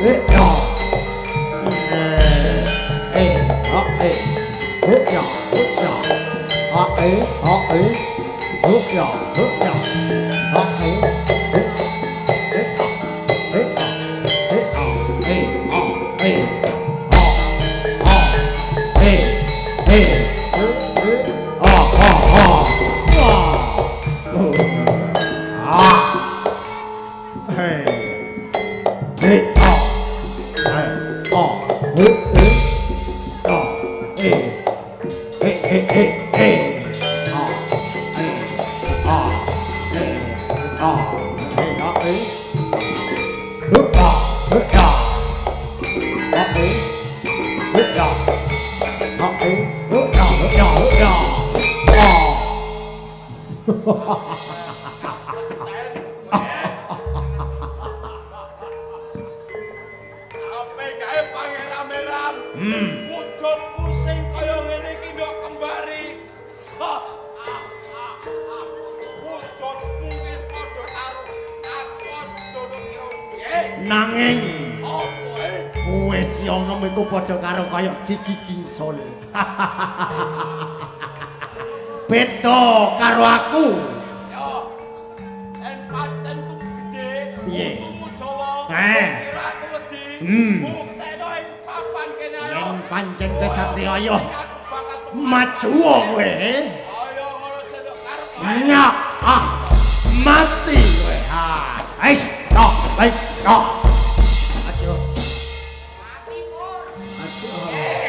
Yeah. Nanging kowe sionom iku padha karo kaya Gigi Kingsol. Beda karo aku. Yo. En pancen ku gedhe. Piye? Dawa. Kira aku wedi. Bukteno ing papan kene ayo. Yen pancen kesatria ayo. Maju kowe. Ayo ngono sedok karep. Nyak. Mati kowe. Ais, tok, baik, tok. Aduh. Mati pur. Aduh. Aduh.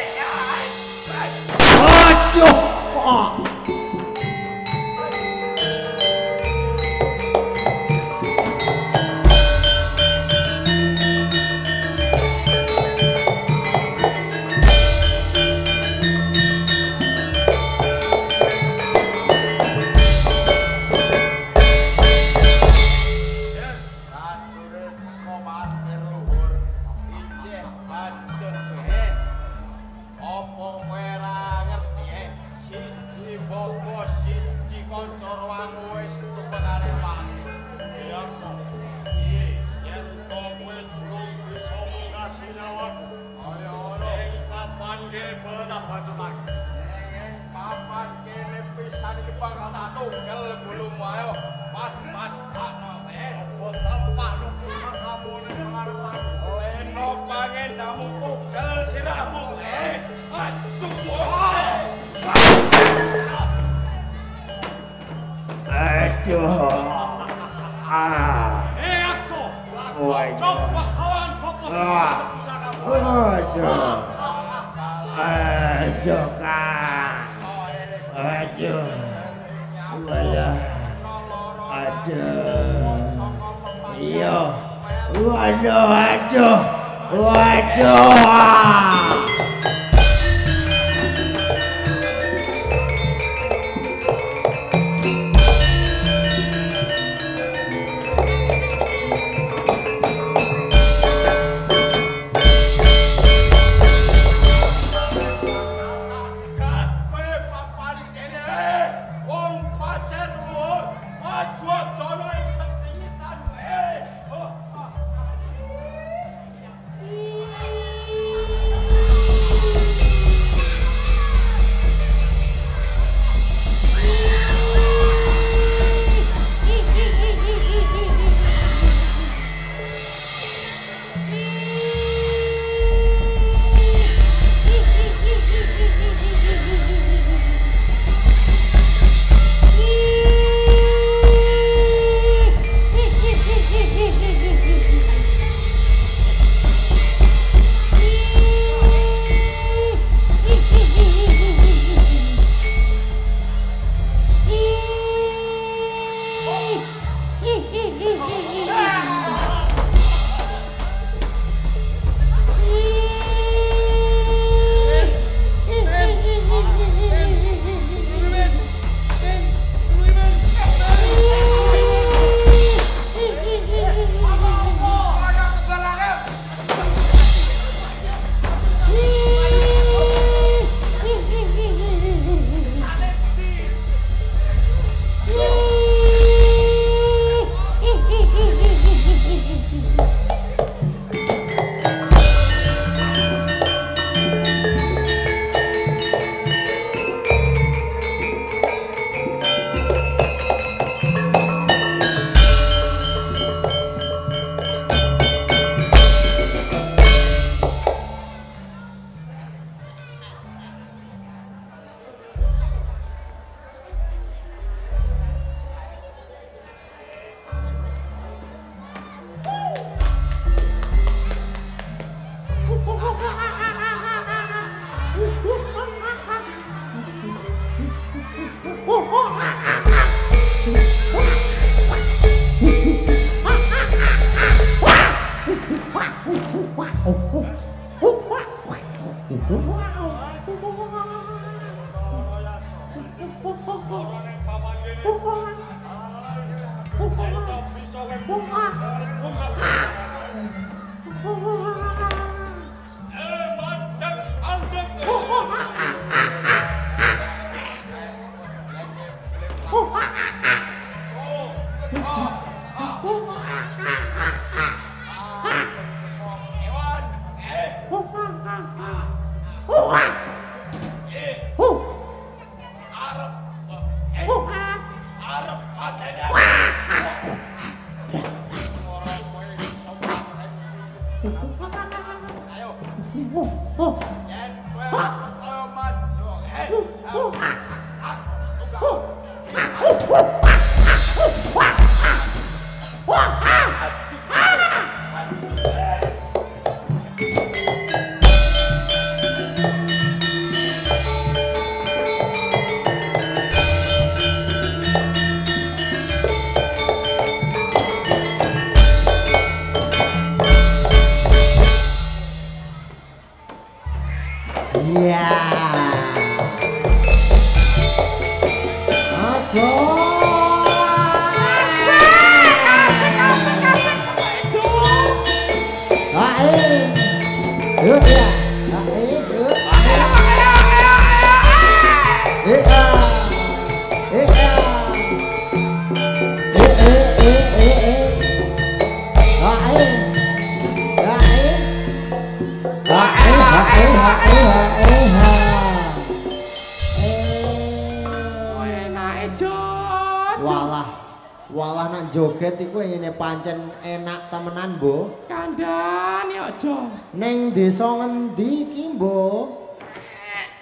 Walah nak joget iku ngene pancen enak temenan, Mbok. Kandhani aja. Ning desa ngendi iki, Mbok?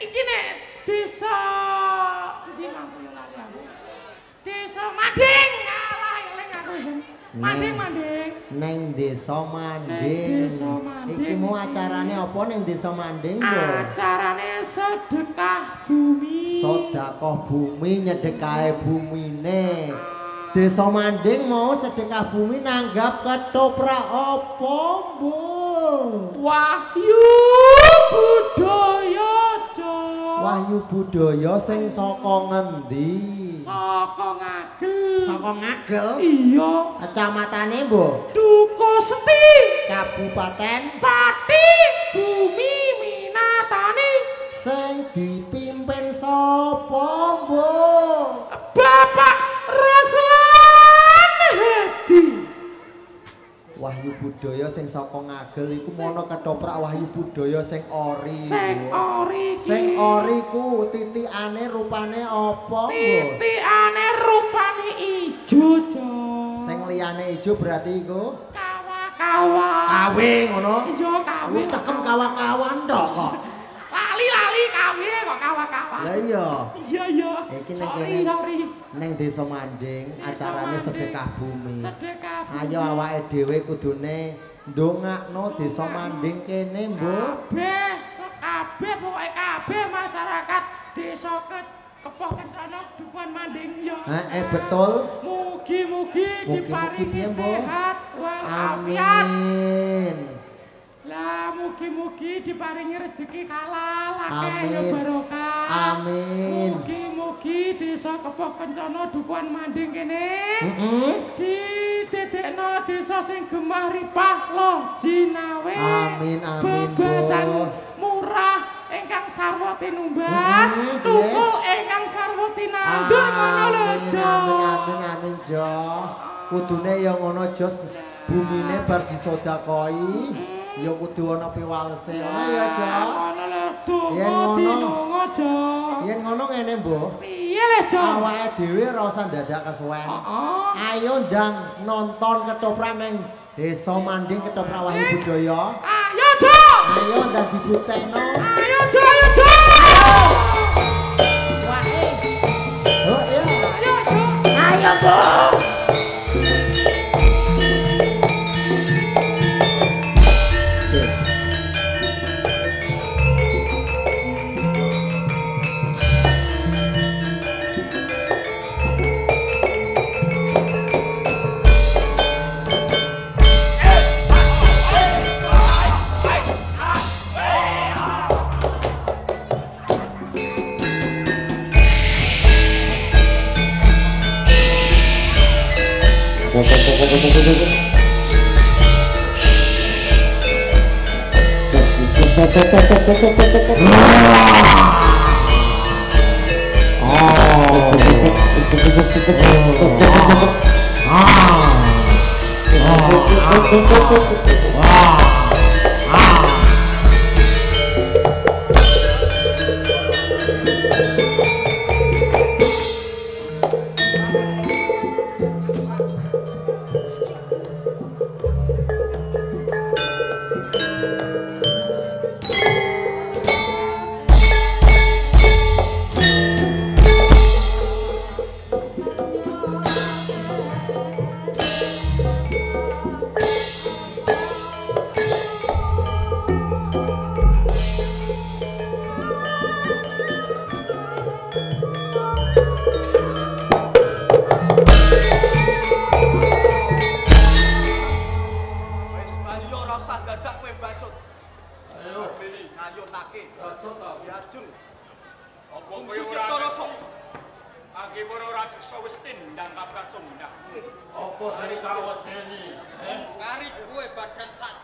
Iki nek desa endi mangko yo lali aku. Desa Manding. Alah eling aku yen. Manding. Ning desa Manding. Desa Manding. Iki mau acarane apa ning desa Manding, Mbok? Acarane sedekah bumi. Sedekah bumi nyedekahe bumine. Desa Manding mau sedekah bumi nanggap ketoprak apa, Bu? Wahyu Budaya, Jo. Wahyu Budaya sing saka ngendi? Saka Ngagel. Saka Ngagel? Iya. Kacamatane, Bu? Duko Seti. Kabupaten Pati. Bumi Minatani. Sing dipimpin sapa, Bu? Bapak Ruslan Hadi. Wahyu Budaya sing saka Ngagel iku mono ketoprak Wahyu Budaya sing ori. Sing ori. Sing ori ku titikane rupane apa, Bu? Titikane rupane ijo, Jo. Sing liyane ijo berarti iku Kawa-kawa. kawe ngono. Iya, kawe. Tekem kawa-kawan tok kok. Lali kawe kok kawa-kawa. Lah iya. Iya. Iki ning kene. Sorry. Ning desa Manding acarane sedekah bumi. Sedekah bumi. Ayo awake dhewe kudune ndongakno desa Manding kene, Mbok. Kabeh pokoke kabeh masyarakat desa Kepoh Kencana Dukuhan Manding ya. Betul. Mugi-mugi diparingi piye, Mbok? sehat walafiat. Amin. Lah mugi-mugi diparingi rezeki halal akeh Amin. ya barokah. Amin. Mugi-mugi desa Kepoh Kencana Dukuhan Manding kene didadekno desa sing gemah ripah lo jinawe. Amin, Bebasan Bu. murah ingkang sarwa tinumbas, tukul ingkang sarwa tinandur ngono lho, Jo. Amin, Jo. Kudune ya ngono, Jos. Bumine bar disedakahi, ya kudu ana piwalese. Ngono ya, Jo. Ngono lho, Yen donga ngono. dinonga, Jo. Yen ngono ngene, Mbok. Piye le, Jo? Awake dhewe ora usah dadak kesuwen. Ayo ndang nonton ketoprak ning Desa Manding ketoprak Wahyu Budaya. Ayo, Jo. Ayo ndang dibuktekno. Ayo, Jo, ayo, Jo. Oh iya. Ayo, Jo. Ayo, Bu. Kari kowe badan sak